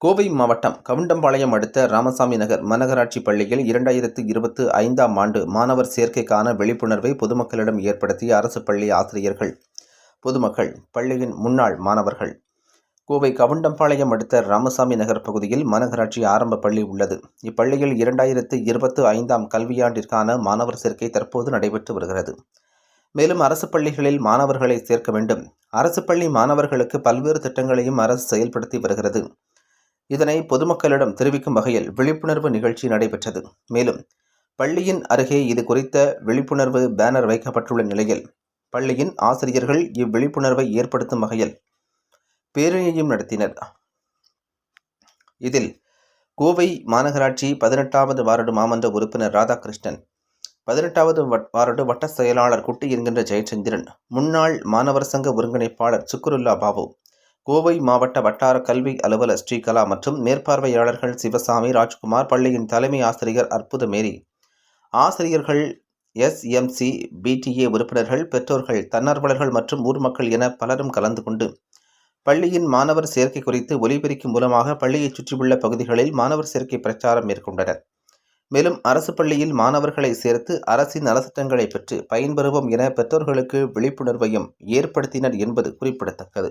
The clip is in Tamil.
கோவை மாவட்டம் கவுண்டம்பாளையம் அடுத்த ராமசாமி நகர் மாநகராட்சி பள்ளியில் 2025ஆம் ஆண்டு மாணவர் சேர்க்கைக்கான விழிப்புணர்வை பொதுமக்களிடம் ஏற்படுத்திய அரசு பள்ளி ஆசிரியர்கள், பொதுமக்கள், பள்ளியின் முன்னாள் மாணவர்கள். கோவை கவுண்டம்பாளையம் அடுத்த ராமசாமி நகர் பகுதியில் மாநகராட்சி ஆரம்ப பள்ளி உள்ளது. இப்பள்ளியில் 2025ஆம் கல்வியாண்டிற்கான மாணவர் சேர்க்கை தற்போது நடைபெற்று வருகிறது. மேலும் அரசு பள்ளிகளில் மாணவர்களை சேர்க்க வேண்டும். அரசு பள்ளி மாணவர்களுக்கு பல்வேறு திட்டங்களையும் அரசு செயல்படுத்தி வருகிறது. இதனை பொதுமக்களிடம் தெரிவிக்கும் வகையில் விழிப்புணர்வு நிகழ்ச்சி நடைபெற்றது. மேலும் பள்ளியின் அருகே இது குறித்த விழிப்புணர்வு பேனர் வைக்கப்பட்டுள்ள நிலையில் பள்ளியின் ஆசிரியர்கள் இவ்விழிப்புணர்வை ஏற்படுத்தும் வகையில் பேரணியையும் நடத்தினர். இதில் கோவை மாநகராட்சி 18வது வார்டு மாமன்ற உறுப்பினர் ராதாகிருஷ்ணன், 18வது வார்டு வட்ட செயலாளர் குட்டி என்கின்ற ஜெயச்சந்திரன், முன்னாள் மாணவர் சங்க ஒருங்கிணைப்பாளர் சுக்குருல்லா பாபு, கோவை மாவட்ட வட்டார கல்வி அலுவலர் ஸ்ரீகலா மற்றும் மேற்பார்வையாளர்கள் சிவசாமி, ராஜ்குமார், பள்ளியின் தலைமை ஆசிரியர் அற்புதமேரி, ஆசிரியர்கள், SMC, BTA உறுப்பினர்கள், பெற்றோர்கள், தன்னார்வலர்கள் மற்றும் ஊர் மக்கள் என பலரும் கலந்து கொண்டு பள்ளியின் மாணவர் சேர்க்கை குறித்து ஒலிபெருக்கி மூலமாக பள்ளியைச் சுற்றியுள்ள பகுதிகளில் மாணவர் சேர்க்கை பிரச்சாரம் மேற்கொண்டனர். மேலும் அரசு பள்ளியில் மாணவர்களை சேர்த்து அரசின் நலத்திட்டங்களை பெற்று பயன்பெறுவோம் என பெற்றோர்களுக்கு விழிப்புணர்வையும் ஏற்படுத்தினர் என்பது குறிப்பிடத்தக்கது.